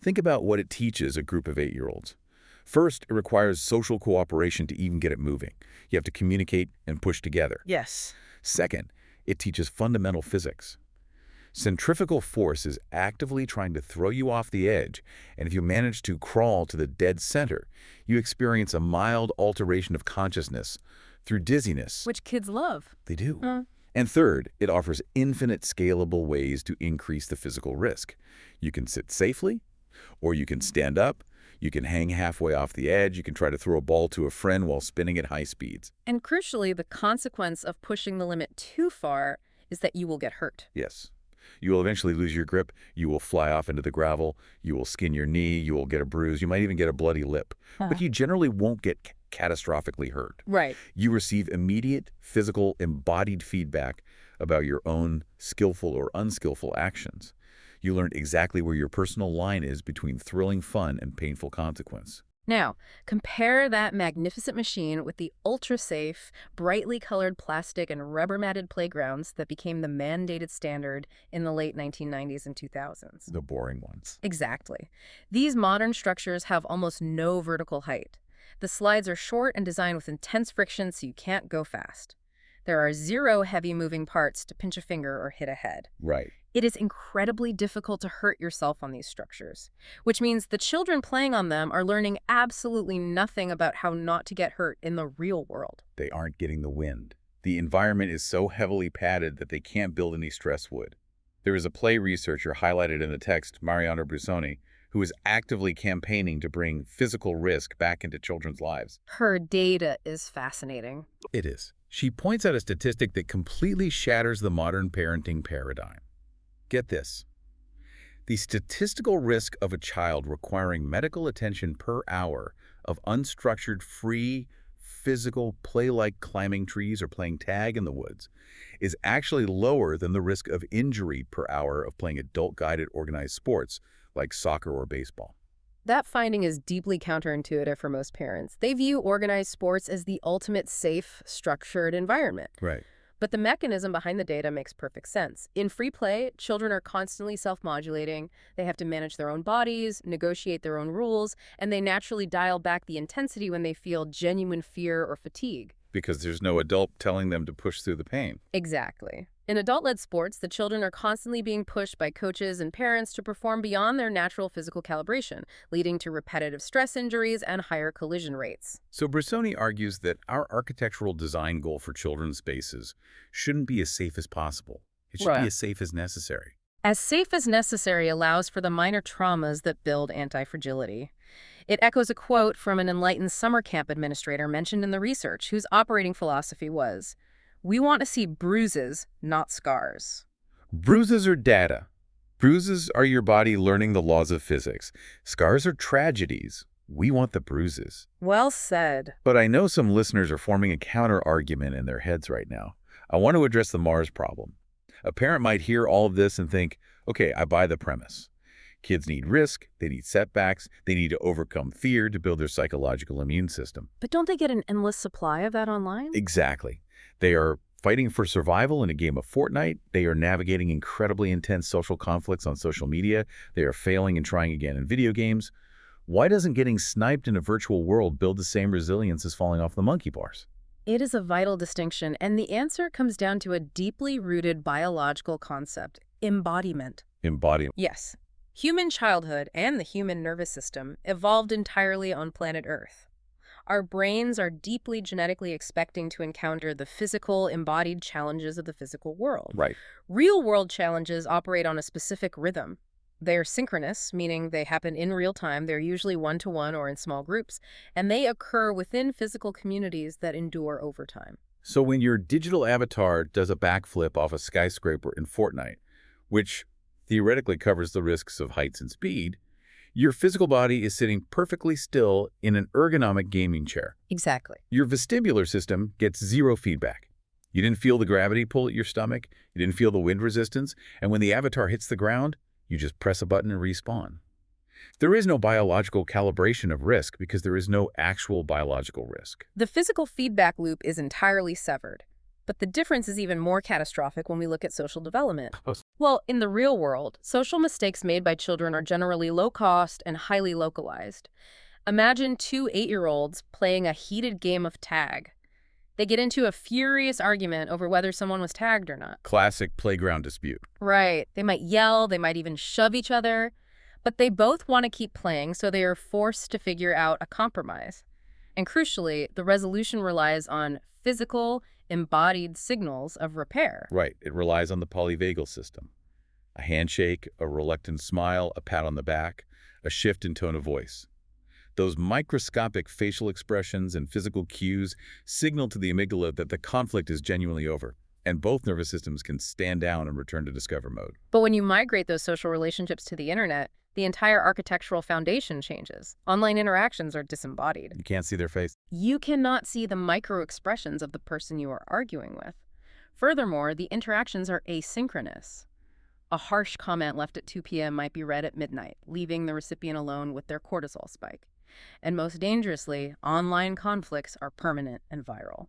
Think about what it teaches a group of 8-year-olds. First, it requires social cooperation to even get it moving. You have to communicate and push together. Yes. Second, It teaches fundamental physics. Centrifugal force is actively trying to throw you off the edge, and if you manage to crawl to the dead center, you experience a mild alteration of consciousness through dizziness. Which kids love. They do. And third, it offers infinite scalable ways to increase the physical risk. You can sit safely, or you can stand up, you can hang halfway off the edge, you can try to throw a ball to a friend while spinning at high speeds. And crucially, the consequence of pushing the limit too far is that you will get hurt. Yes. You will eventually lose your grip, you will fly off into the gravel, you will skin your knee, you will get a bruise, you might even get a bloody lip. But you generally won't get catastrophically hurt. Right. You receive immediate, physical, embodied feedback about your own skillful or unskillful actions. You learn exactly where your personal line is between thrilling fun and painful consequence. Now, compare that magnificent machine with the ultra-safe, brightly colored plastic and rubber-matted playgrounds that became the mandated standard in the late 1990s and 2000s. The boring ones. Exactly. These modern structures have almost no vertical height. The slides are short and designed with intense friction so you can't go fast. There are 0 heavy moving parts to pinch a finger or hit a head. Right. It is incredibly difficult to hurt yourself on these structures, which means the children playing on them are learning absolutely nothing about how not to get hurt in the real world. They aren't getting the wind. The environment is so heavily padded that they can't build any stress wood. There is a play researcher highlighted in the text, Mariana Brusoni, who is actively campaigning to bring physical risk back into children's lives. Her data is fascinating. It is. She points out a statistic that completely shatters the modern parenting paradigm. Get this. The statistical risk of a child requiring medical attention per hour of unstructured, free, physical, play-like climbing trees or playing tag in the woods is actually lower than the risk of injury per hour of playing adult-guided organized sports like soccer or baseball. That finding is deeply counterintuitive for most parents. They view organized sports as the ultimate safe, structured environment. Right. But the mechanism behind the data makes perfect sense. In free play, children are constantly self-modulating. They have to manage their own bodies, negotiate their own rules, and they naturally dial back the intensity when they feel genuine fear or fatigue. Because there's no adult telling them to push through the pain. Exactly. In adult-led sports, the children are constantly being pushed by coaches and parents to perform beyond their natural physical calibration, leading to repetitive stress injuries and higher collision rates. So Brusoni argues that our architectural design goal for children's spaces shouldn't be as safe as possible. It should be as safe as necessary. As safe as necessary allows for the minor traumas that build anti-fragility. It echoes a quote from an enlightened summer camp administrator mentioned in the research, whose operating philosophy was, "We want to see bruises, not scars." Bruises are data. Bruises are your body learning the laws of physics. Scars are tragedies. We want the bruises. Well said. But I know some listeners are forming a counter-argument in their heads right now. I want to address the Mars problem. A parent might hear all of this and think, okay, I buy the premise. Kids need risk, they need setbacks, they need to overcome fear to build their psychological immune system. But don't they get an endless supply of that online? Exactly. They are fighting for survival in a game of Fortnite. They are navigating incredibly intense social conflicts on social media. They are failing and trying again in video games. Why doesn't getting sniped in a virtual world build the same resilience as falling off the monkey bars? It is a vital distinction, and the answer comes down to a deeply rooted biological concept, embodiment. Embodiment. Yes. Human childhood and the human nervous system evolved entirely on planet Earth. Our brains are deeply genetically expecting to encounter the physical, embodied challenges of the physical world. Right. Real-world challenges operate on a specific rhythm. They're synchronous, meaning they happen in real time. They're usually one-to-one or in small groups, and they occur within physical communities that endure over time. So when your digital avatar does a backflip off a skyscraper in Fortnite, which theoretically covers the risks of heights and speed, your physical body is sitting perfectly still in an ergonomic gaming chair. Exactly. Your vestibular system gets zero feedback. You didn't feel the gravity pull at your stomach, you didn't feel the wind resistance, and when the avatar hits the ground, you just press a button and respawn. There is no biological calibration of risk because there is no actual biological risk. The physical feedback loop is entirely severed. But the difference is even more catastrophic when we look at social development. Well, in the real world, social mistakes made by children are generally low-cost and highly localized. Imagine 2 8-year-olds playing a heated game of tag. They get into a furious argument over whether someone was tagged or not. Classic playground dispute. Right. They might yell, they might even shove each other, but they both want to keep playing, so they are forced to figure out a compromise. And crucially, the resolution relies on physical, embodied signals of repair. Right. It relies on the polyvagal system. A handshake, a reluctant smile, a pat on the back, a shift in tone of voice. Those microscopic facial expressions and physical cues signal to the amygdala that the conflict is genuinely over, and both nervous systems can stand down and return to discover mode. But when you migrate those social relationships to the internet, the entire architectural foundation changes. Online interactions are disembodied. You can't see their face. You cannot see the micro-expressions of the person you are arguing with. Furthermore, the interactions are asynchronous. A harsh comment left at 2 p.m. might be read at midnight, leaving the recipient alone with their cortisol spike. And most dangerously, online conflicts are permanent and viral.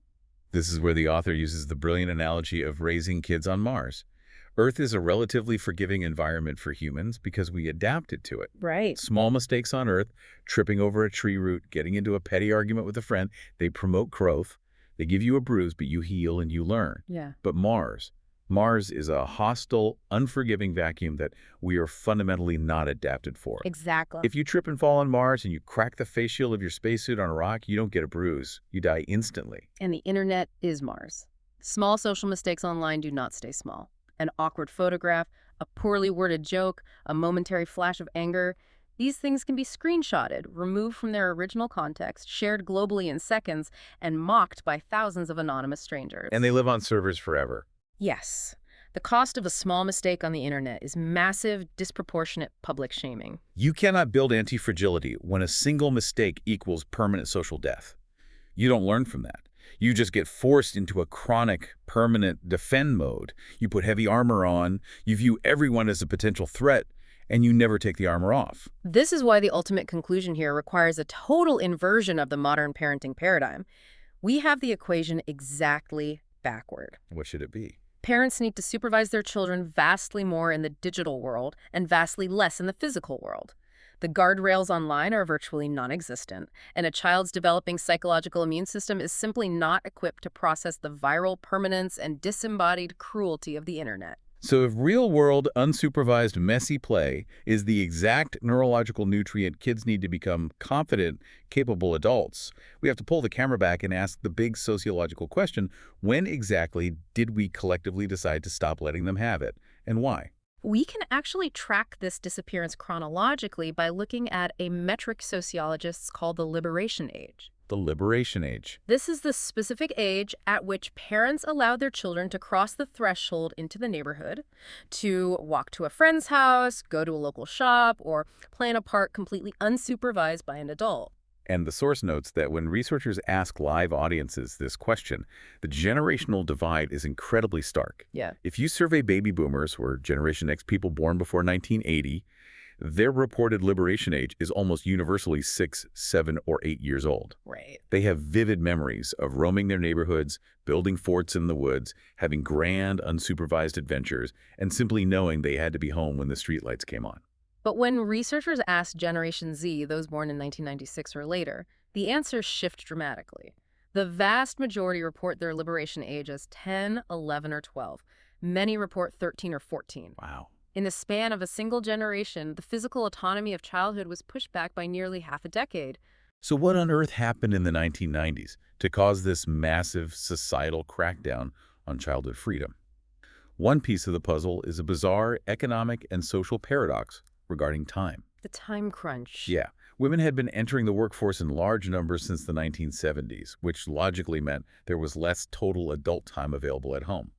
This is where the author uses the brilliant analogy of raising kids on Mars. Earth is a relatively forgiving environment for humans because we adapted to it. Right. Small mistakes on Earth, tripping over a tree root, getting into a petty argument with a friend, they promote growth. They give you a bruise, but you heal and you learn. Yeah. But Mars is a hostile, unforgiving vacuum that we are fundamentally not adapted for. Exactly. If you trip and fall on Mars and you crack the face shield of your spacesuit on a rock, you don't get a bruise. You die instantly. And the internet is Mars. Small social mistakes online do not stay small. An awkward photograph, a poorly worded joke, a momentary flash of anger. These things can be screenshotted, removed from their original context, shared globally in seconds, and mocked by thousands of anonymous strangers. And they live on servers forever. Yes. The cost of a small mistake on the internet is massive, disproportionate public shaming. You cannot build anti-fragility when a single mistake equals permanent social death. You don't learn from that. You just get forced into a chronic, permanent defend mode. You put heavy armor on, you view everyone as a potential threat, and you never take the armor off. This is why the ultimate conclusion here requires a total inversion of the modern parenting paradigm. We have the equation exactly backward. What should it be? Parents need to supervise their children vastly more in the digital world and vastly less in the physical world. The guardrails online are virtually non-existent, and a child's developing psychological immune system is simply not equipped to process the viral permanence and disembodied cruelty of the internet. So if real-world, unsupervised, messy play is the exact neurological nutrient kids need to become confident, capable adults, we have to pull the camera back and ask the big sociological question, when exactly did we collectively decide to stop letting them have it, and why? We can actually track this disappearance chronologically by looking at a metric sociologists call the liberation age. The liberation age. This is the specific age at which parents allow their children to cross the threshold into the neighborhood, to walk to a friend's house, go to a local shop, or play in a park completely unsupervised by an adult. And the source notes that when researchers ask live audiences this question, the generational divide is incredibly stark. Yeah. If you survey baby boomers, or Generation X people born before 1980, their reported liberation age is almost universally 6, 7, or 8 years old. Right. They have vivid memories of roaming their neighborhoods, building forts in the woods, having grand, unsupervised adventures, and simply knowing they had to be home when the streetlights came on. But when researchers asked Generation Z, those born in 1996 or later, the answers shift dramatically. The vast majority report their liberation age as 10, 11, or 12. Many report 13 or 14. Wow. In the span of a single generation, the physical autonomy of childhood was pushed back by nearly half a decade. So what on earth happened in the 1990s to cause this massive societal crackdown on childhood freedom? One piece of the puzzle is a bizarre economic and social paradox regarding time. The time crunch. Yeah. Women had been entering the workforce in large numbers since the 1970s, which logically meant there was less total adult time available at home.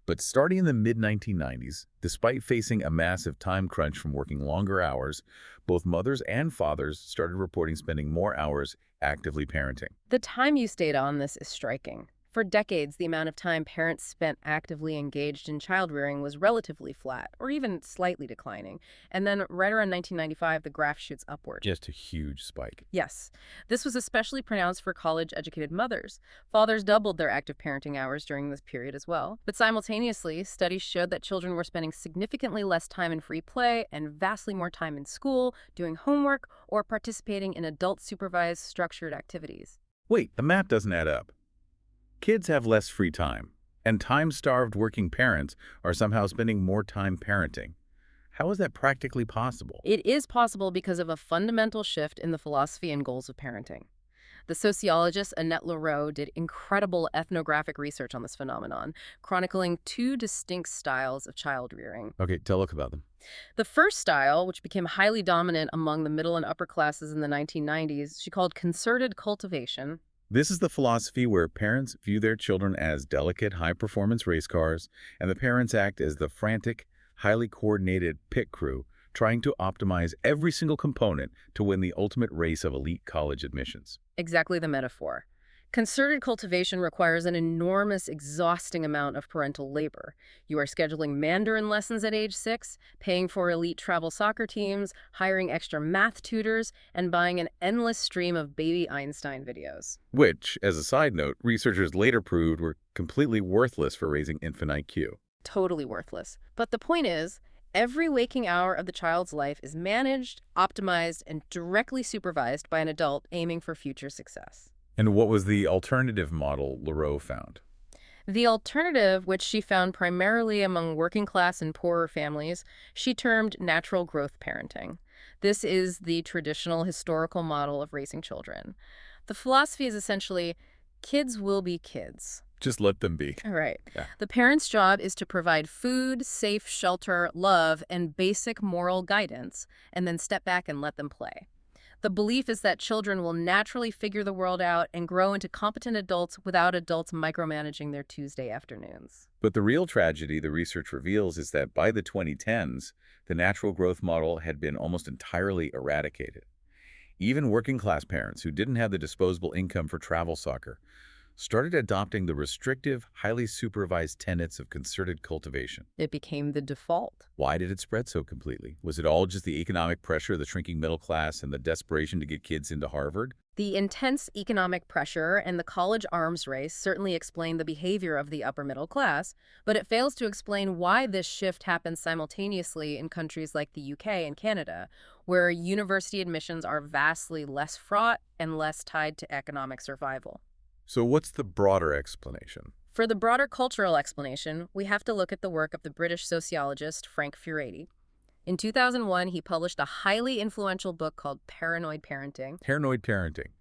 But starting in the mid-1990s, despite facing a massive time crunch from working longer hours, both mothers and fathers started reporting spending more hours actively parenting. The time use data on this is striking. For decades, the amount of time parents spent actively engaged in child-rearing was relatively flat, or even slightly declining. And then right around 1995, the graph shoots upward. Just a huge spike. Yes. This was especially pronounced for college-educated mothers. Fathers doubled their active parenting hours during this period as well. But simultaneously, studies showed that children were spending significantly less time in free play and vastly more time in school, doing homework, or participating in adult-supervised structured activities. Wait, the math doesn't add up. Kids have less free time, and time-starved working parents are somehow spending more time parenting. How is that practically possible? It is possible because of a fundamental shift in the philosophy and goals of parenting. The sociologist Annette Leroux did incredible ethnographic research on this phenomenon, chronicling two distinct styles of child rearing. Okay, tell us about them. The first style, which became highly dominant among the middle and upper classes in the 1990s, she called concerted cultivation. This is the philosophy where parents view their children as delicate, high-performance race cars, and the parents act as the frantic, highly coordinated pit crew trying to optimize every single component to win the ultimate race of elite college admissions. Exactly the metaphor. Concerted cultivation requires an enormous, exhausting amount of parental labor. You are scheduling Mandarin lessons at age 6, paying for elite travel soccer teams, hiring extra math tutors, and buying an endless stream of baby Einstein videos. Which, as a side note, researchers later proved were completely worthless for raising infant IQ. Totally worthless. But the point is, every waking hour of the child's life is managed, optimized, and directly supervised by an adult aiming for future success. And what was the alternative model Leroux found? The alternative, which she found primarily among working class and poorer families, she termed natural growth parenting. This is the traditional historical model of raising children. The philosophy is essentially, kids will be kids. Just let them be. All right. Yeah. The parent's job is to provide food, safe shelter, love, and basic moral guidance, and then step back and let them play. The belief is that children will naturally figure the world out and grow into competent adults without adults micromanaging their Tuesday afternoons. But the real tragedy the research reveals is that by the 2010s, the natural growth model had been almost entirely eradicated. Even working-class parents who didn't have the disposable income for travel soccer started adopting the restrictive, highly supervised tenets of concerted cultivation. It became the default. Why did it spread so completely? Was it all just the economic pressure of the shrinking middle class and the desperation to get kids into Harvard? The intense economic pressure and the college arms race certainly explain the behavior of the upper middle class, but it fails to explain why this shift happens simultaneously in countries like the UK and Canada, where university admissions are vastly less fraught and less tied to economic survival. So what's the broader explanation? For the broader cultural explanation, we have to look at the work of the British sociologist Frank Furedi. In 2001, he published a highly influential book called Paranoid Parenting. Paranoid parenting.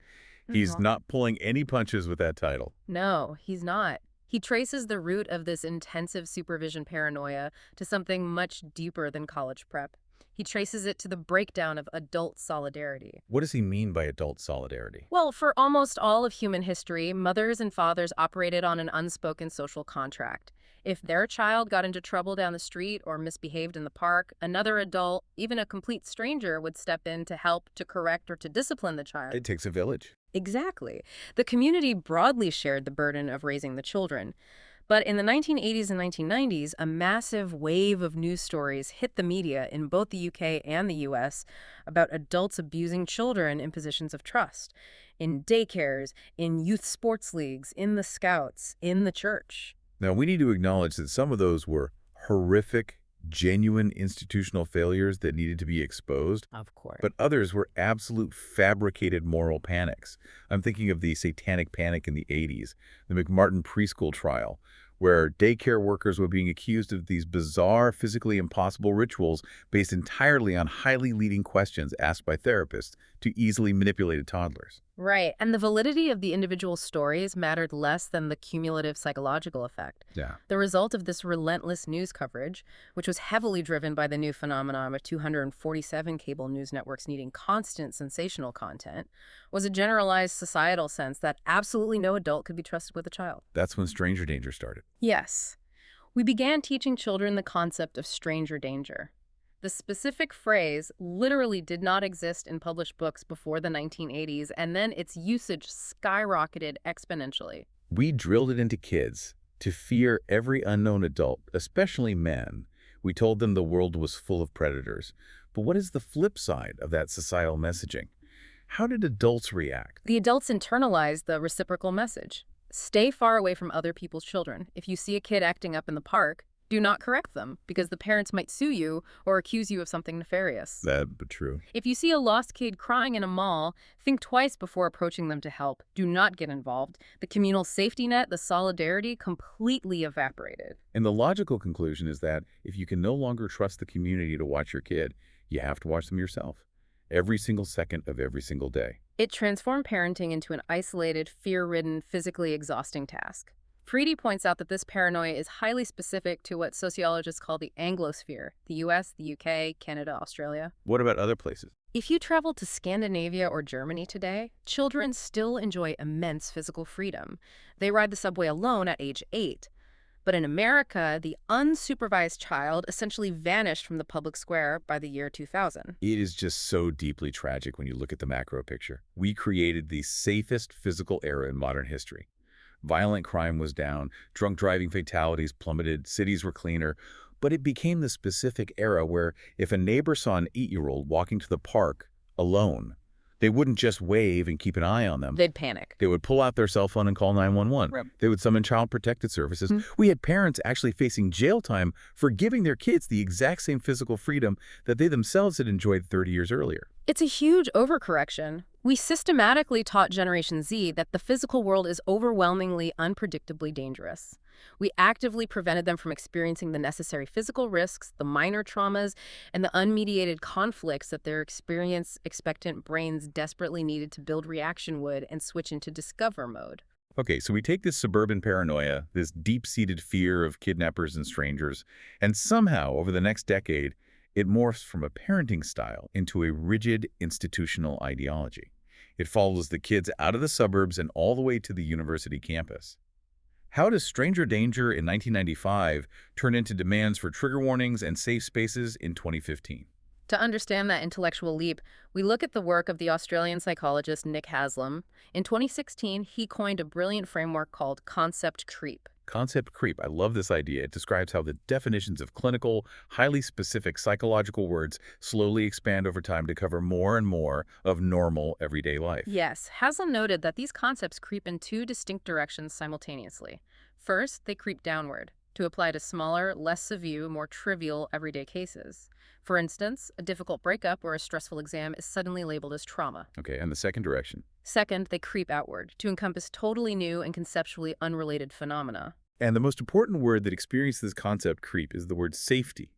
He's not pulling any punches with that title. No, he's not. He traces the root of this intensive supervision paranoia to something much deeper than college prep. He traces it to the breakdown of adult solidarity. What does he mean by adult solidarity? Well, for almost all of human history, mothers and fathers operated on an unspoken social contract. If their child got into trouble down the street or misbehaved in the park, another adult, even a complete stranger, would step in to help, to correct, or to discipline the child. It takes a village. Exactly. The community broadly shared the burden of raising the children. But in the 1980s and 1990s, a massive wave of news stories hit the media in both the UK and the US about adults abusing children in positions of trust, in daycares, in youth sports leagues, in the Scouts, in the church. Now, we need to acknowledge that some of those were horrific, genuine institutional failures that needed to be exposed. Of course. But others were absolute fabricated moral panics. I'm thinking of the satanic panic in the 80s, the McMartin preschool trial, where daycare workers were being accused of these bizarre, physically impossible rituals based entirely on highly leading questions asked by therapists to easily manipulated toddlers. Right, and the validity of the individual stories mattered less than the cumulative psychological effect. Yeah. The result of this relentless news coverage, which was heavily driven by the new phenomenon of 247 cable news networks needing constant sensational content, was a generalized societal sense that absolutely no adult could be trusted with a child. That's when stranger danger started. Yes. We began teaching children the concept of stranger danger. The specific phrase literally did not exist in published books before the 1980s, and then its usage skyrocketed exponentially. We drilled it into kids to fear every unknown adult, especially men. We told them the world was full of predators. But what is the flip side of that societal messaging? How did adults react? The adults internalized the reciprocal message. Stay far away from other people's children. If you see a kid acting up in the park, Do not correct them, because the parents might sue you or accuse you of something nefarious. That but true. If you see a lost kid crying in a mall, think twice before approaching them to help. Do not get involved. The communal safety net, the solidarity, completely evaporated. And the logical conclusion is that if you can no longer trust the community to watch your kid, you have to watch them yourself. Every single second of every single day. It transformed parenting into an isolated, fear-ridden, physically exhausting task. Freedy points out that this paranoia is highly specific to what sociologists call the Anglosphere, the US, the UK, Canada, Australia. What about other places? If you travel to Scandinavia or Germany today, children still enjoy immense physical freedom. They ride the subway alone at age 8. But in America, the unsupervised child essentially vanished from the public square by the year 2000. It is just so deeply tragic when you look at the macro picture. We created the safest physical era in modern history. Violent crime was down, drunk driving fatalities plummeted, cities were cleaner, but it became the specific era where if a neighbor saw an 8-year-old walking to the park alone, they wouldn't just wave and keep an eye on them. They'd panic. They would pull out their cell phone and call 911. Right. They would summon Child Protective Services. We had parents actually facing jail time for giving their kids the exact same physical freedom that they themselves had enjoyed 30 years earlier. It's a huge overcorrection. We systematically taught Generation Z that the physical world is overwhelmingly, unpredictably dangerous. We actively prevented them from experiencing the necessary physical risks, the minor traumas, and the unmediated conflicts that their experience-expectant brains desperately needed to build reaction would and switch into discover mode. Okay, so we take this suburban paranoia, this deep-seated fear of kidnappers and strangers, and somehow, over the next decade, it morphs from a parenting style into a rigid institutional ideology. It follows the kids out of the suburbs and all the way to the university campus. How does stranger danger in 1995 turn into demands for trigger warnings and safe spaces in 2015? To understand that intellectual leap, we look at the work of the Australian psychologist Nick Haslam. In 2016, he coined a brilliant framework called concept creep. Concept creep. I love this idea. It describes how the definitions of clinical, highly specific psychological words slowly expand over time to cover more and more of normal everyday life. Yes, Haslam noted that these concepts creep in two distinct directions simultaneously. First, they creep downward, to apply to smaller, less severe, more trivial everyday cases. For instance, a difficult breakup or a stressful exam is suddenly labeled as trauma. Okay, and the second direction? Second, they creep outward, to encompass totally new and conceptually unrelated phenomena. And the most important word that experiences this concept creep is the word safety.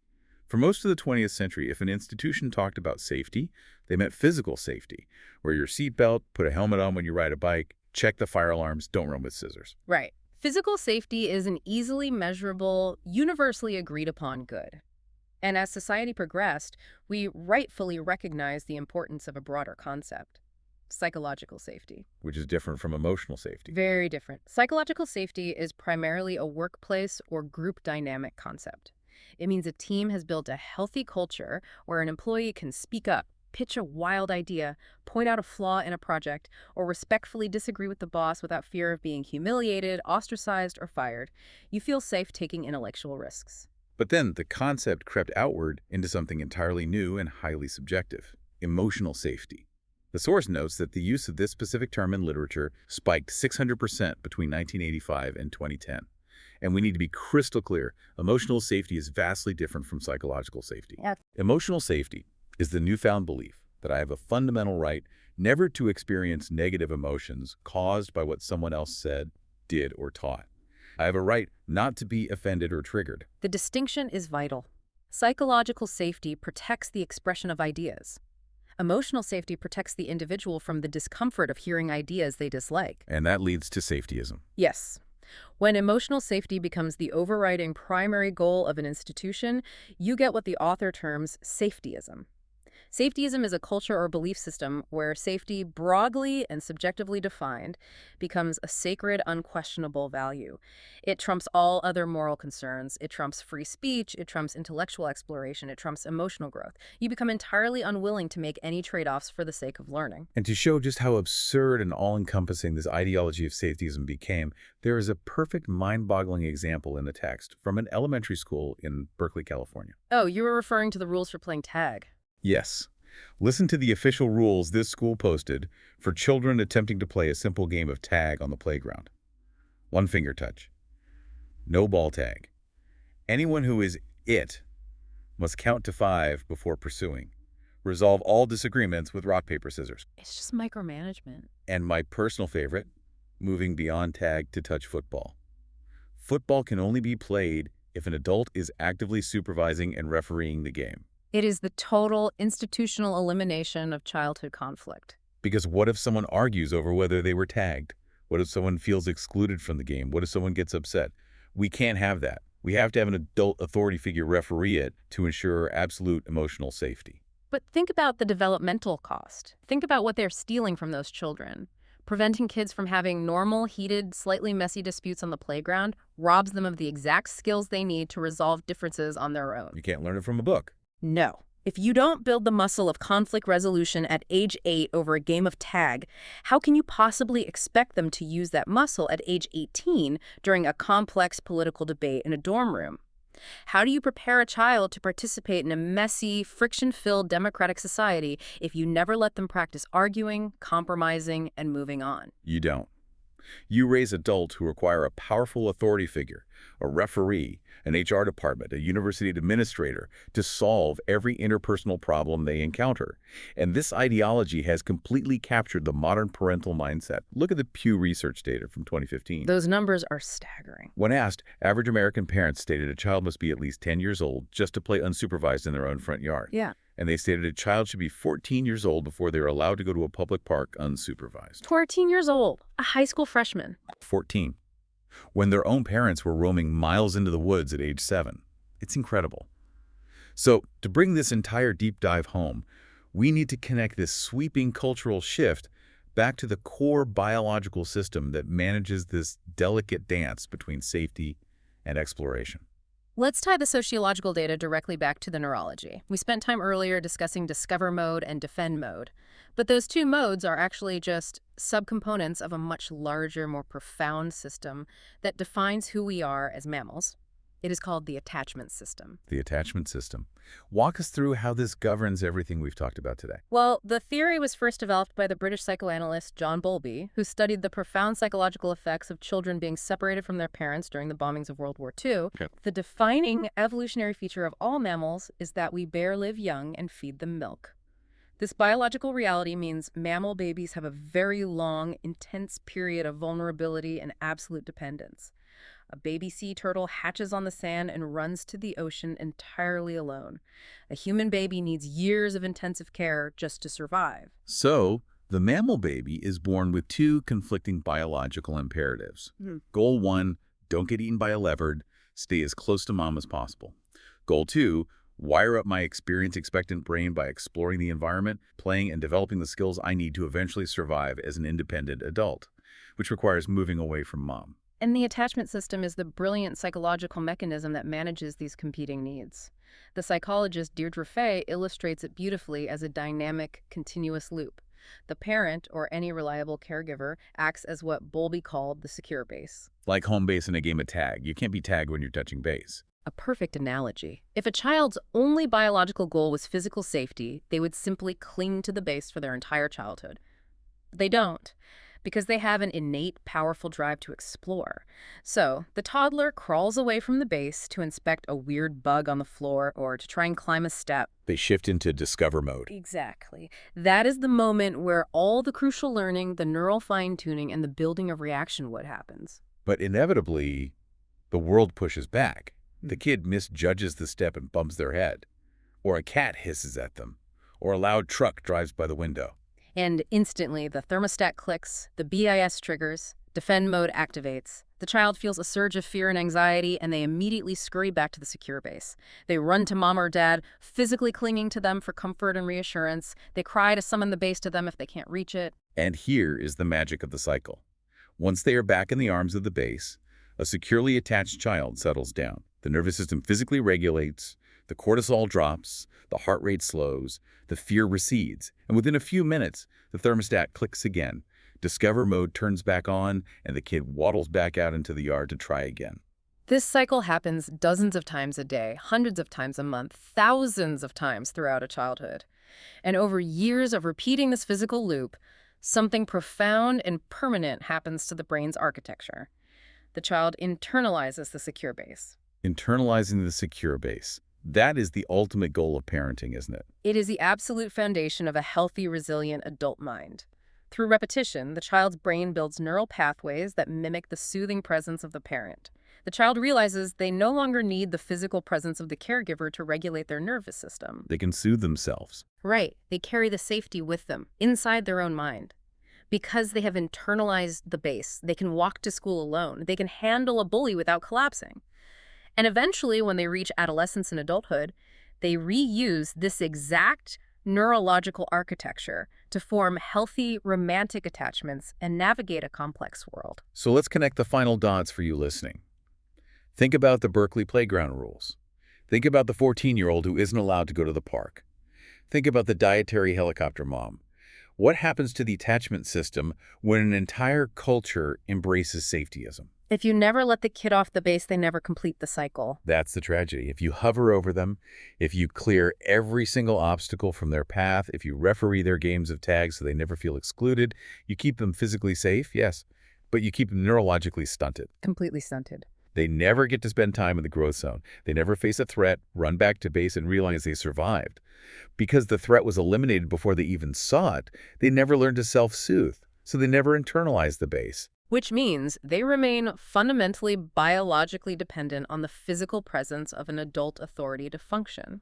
For most of the 20th century, if an institution talked about safety, they meant physical safety. Wear your seatbelt, put a helmet on when you ride a bike, check the fire alarms, don't run with scissors. Right. Physical safety is an easily measurable, universally agreed upon good. And as society progressed, we rightfully recognized the importance of a broader concept. Psychological safety. Which is different from emotional safety. Very different. Psychological safety is primarily a workplace or group dynamic concept. It means a team has built a healthy culture where an employee can speak up, pitch a wild idea, point out a flaw in a project, or respectfully disagree with the boss without fear of being humiliated, ostracized, or fired. You feel safe taking intellectual risks. But then the concept crept outward into something entirely new and highly subjective: emotional safety. The source notes that the use of this specific term in literature spiked 600% between 1985 and 2010. And we need to be crystal clear, emotional safety is vastly different from psychological safety. Yeah. Emotional safety is the newfound belief that I have a fundamental right never to experience negative emotions caused by what someone else said, did, or taught. I have a right not to be offended or triggered. The distinction is vital. Psychological safety protects the expression of ideas. Emotional safety protects the individual from the discomfort of hearing ideas they dislike. And that leads to safetyism. Yes. When emotional safety becomes the overriding primary goal of an institution, you get what the author terms safetyism. Safetyism is a culture or belief system where safety, broadly and subjectively defined, becomes a sacred, unquestionable value. It trumps all other moral concerns. It trumps free speech. It trumps intellectual exploration. It trumps emotional growth. You become entirely unwilling to make any trade-offs for the sake of learning. And to show just how absurd and all-encompassing this ideology of safetyism became, there is a perfect mind-boggling example in the text from an elementary school in Berkeley, California. Oh, you were referring to the rules for playing tag. Yes. Listen to the official rules this school posted for children attempting to play a simple game of tag on the playground. 1 finger touch. No ball tag. Anyone who is it must count to 5 before pursuing. Resolve all disagreements with rock, paper, scissors. It's just micromanagement. And my personal favorite, moving beyond tag to touch football. Football can only be played if an adult is actively supervising and refereeing the game. It is the total institutional elimination of childhood conflict. Because what if someone argues over whether they were tagged? What if someone feels excluded from the game? What if someone gets upset? We can't have that. We have to have an adult authority figure referee it to ensure absolute emotional safety. But think about the developmental cost. Think about what they're stealing from those children. Preventing kids from having normal, heated, slightly messy disputes on the playground robs them of the exact skills they need to resolve differences on their own. You can't learn it from a book. No. If you don't build the muscle of conflict resolution at age 8 over a game of tag, how can you possibly expect them to use that muscle at age 18 during a complex political debate in a dorm room? How do you prepare a child to participate in a messy, friction-filled democratic society if you never let them practice arguing, compromising, and moving on? You don't. You raise adults who require a powerful authority figure, a referee, an HR department, a university administrator to solve every interpersonal problem they encounter. And this ideology has completely captured the modern parental mindset. Look at the Pew Research data from 2015. Those numbers are staggering. When asked, average American parents stated a child must be at least 10 years old just to play unsupervised in their own front yard. Yeah. And they stated a child should be 14 years old before they're allowed to go to a public park unsupervised. 14 years old, a high school freshman. 14. When their own parents were roaming miles into the woods at age 7. It's incredible. So, to bring this entire deep dive home, we need to connect this sweeping cultural shift back to the core biological system that manages this delicate dance between safety and exploration. Let's tie the sociological data directly back to the neurology. We spent time earlier discussing discover mode and defend mode, but those two modes are actually just subcomponents of a much larger, more profound system that defines who we are as mammals. It is called the attachment system. The attachment system. Walk us through how this governs everything we've talked about today. Well, the theory was first developed by the British psychoanalyst John Bowlby, who studied the profound psychological effects of children being separated from their parents during the bombings of World War II. Okay. The defining evolutionary feature of all mammals is that we bear live young and feed them milk. This biological reality means mammal babies have a very long, intense period of vulnerability and absolute dependence. A baby sea turtle hatches on the sand and runs to the ocean entirely alone. A human baby needs years of intensive care just to survive. So, the mammal baby is born with two conflicting biological imperatives. Goal 1, don't get eaten by a leopard, stay as close to mom as possible. Goal 2, wire up my experience-expectant brain by exploring the environment, playing and developing the skills I need to eventually survive as an independent adult, which requires moving away from mom. And the attachment system is the brilliant psychological mechanism that manages these competing needs. The psychologist Deirdre Fay illustrates it beautifully as a dynamic, continuous loop. The parent, or any reliable caregiver, acts as what Bowlby called the secure base. Like home base in a game of tag. You can't be tagged when you're touching base. A perfect analogy. If a child's only biological goal was physical safety, they would simply cling to the base for their entire childhood. But they don't, because they have an innate, powerful drive to explore. So, the toddler crawls away from the base to inspect a weird bug on the floor or to try and climb a step. They shift into discover mode. Exactly. That is the moment where all the crucial learning, the neural fine-tuning, and the building of reaction wood happens. But inevitably, the world pushes back. The kid misjudges the step and bumps their head. Or a cat hisses at them. Or a loud truck drives by the window. And instantly, the thermostat clicks, the BIS triggers, defend mode activates. The child feels a surge of fear and anxiety, and they immediately scurry back to the secure base. They run to mom or dad, physically clinging to them for comfort and reassurance. They cry to summon the base to them if they can't reach it. And here is the magic of the cycle. Once they are back in the arms of the base, a securely attached child settles down. The nervous system physically regulates, the cortisol drops, the heart rate slows, the fear recedes, and within a few minutes, the thermostat clicks again. Discover mode turns back on, and the kid waddles back out into the yard to try again. This cycle happens dozens of times a day, hundreds of times a month, thousands of times throughout a childhood. And over years of repeating this physical loop, something profound and permanent happens to the brain's architecture. The child internalizes the secure base. Internalizing the secure base. That is the ultimate goal of parenting, isn't it? It is the absolute foundation of a healthy, resilient adult mind. Through repetition, the child's brain builds neural pathways that mimic the soothing presence of the parent. The child realizes they no longer need the physical presence of the caregiver to regulate their nervous system. They can soothe themselves. Right. They carry the safety with them, inside their own mind. Because they have internalized the base, they can walk to school alone. They can handle a bully without collapsing. And eventually, when they reach adolescence and adulthood, they reuse this exact neurological architecture to form healthy, romantic attachments and navigate a complex world. So let's connect the final dots for you listening. Think about the Berkeley playground rules. Think about the 14-year-old who isn't allowed to go to the park. Think about the dietary helicopter mom. What happens to the attachment system when an entire culture embraces safetyism? If you never let the kid off the base, they never complete the cycle. That's the tragedy. If you hover over them, if you clear every single obstacle from their path, if you referee their games of tag so they never feel excluded, you keep them physically safe, yes, but you keep them neurologically stunted. Completely stunted. They never get to spend time in the growth zone. They never face a threat, run back to base, and realize they survived. Because the threat was eliminated before they even saw it, they never learned to self-soothe, so they never internalized the base. Which means they remain fundamentally biologically dependent on the physical presence of an adult authority to function.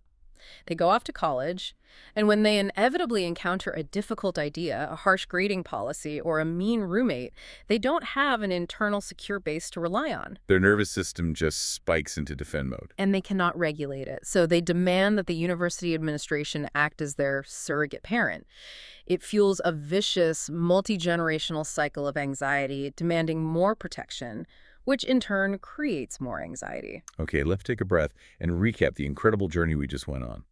They go off to college, and when they inevitably encounter a difficult idea, a harsh grading policy, or a mean roommate, they don't have an internal secure base to rely on. Their nervous system just spikes into defend mode. And they cannot regulate it, so they demand that the university administration act as their surrogate parent. It fuels a vicious, multi-generational cycle of anxiety, demanding more protection, which in turn creates more anxiety. Okay, let's take a breath and recap the incredible journey we just went on.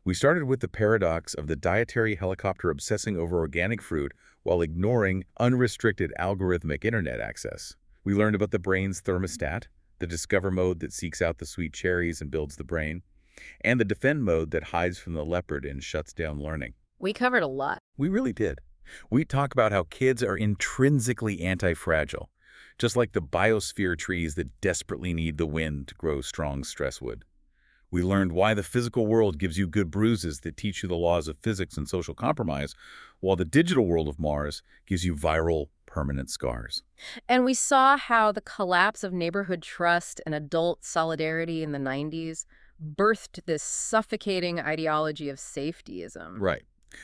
We started with the paradox of the dietary helicopter obsessing over organic fruit while ignoring unrestricted algorithmic internet access. We learned about the brain's thermostat, the discover mode that seeks out the sweet cherries and builds the brain, and the defend mode that hides from the leopard and shuts down learning. We covered a lot. We really did. We talk about how kids are intrinsically anti-fragile, just like the biosphere trees that desperately need the wind to grow strong stresswood. We learned why the physical world gives you good bruises that teach you the laws of physics and social compromise, while the digital world of Mars gives you viral, permanent scars. And we saw how the collapse of neighborhood trust and adult solidarity in the 90s birthed this suffocating ideology of safetyism. Right,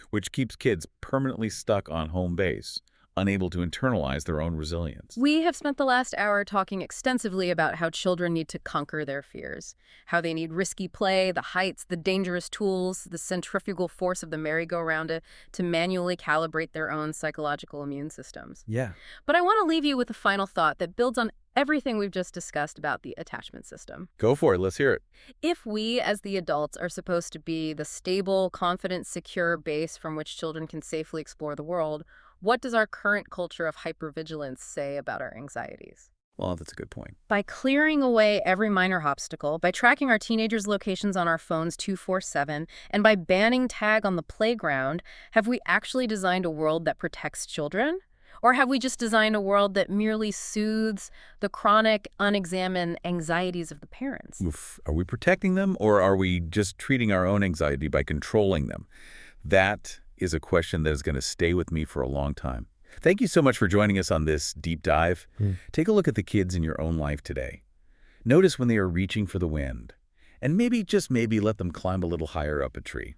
which keeps kids permanently stuck on home base, unable to internalize their own resilience. We have spent the last hour talking extensively about how children need to conquer their fears, how they need risky play, the heights, the dangerous tools, the centrifugal force of the merry-go-round to manually calibrate their own psychological immune systems. Yeah. But I want to leave you with a final thought that builds on everything we've just discussed about the attachment system. Go for it. Let's hear it. If we, as the adults, are supposed to be the stable, confident, secure base from which children can safely explore the world, what does our current culture of hypervigilance say about our anxieties? Well, that's a good point. By clearing away every minor obstacle, by tracking our teenagers' locations on our phones 24/7, and by banning tag on the playground, have we actually designed a world that protects children? Or have we just designed a world that merely soothes the chronic, unexamined anxieties of the parents? Oof. Are we protecting them, or are we just treating our own anxiety by controlling them? That is a question that is going to stay with me for a long time. Thank you so much for joining us on this deep dive. Take a look at the kids in your own life today. Notice when they are reaching for the wind, and maybe, just maybe, let them climb a little higher up a tree.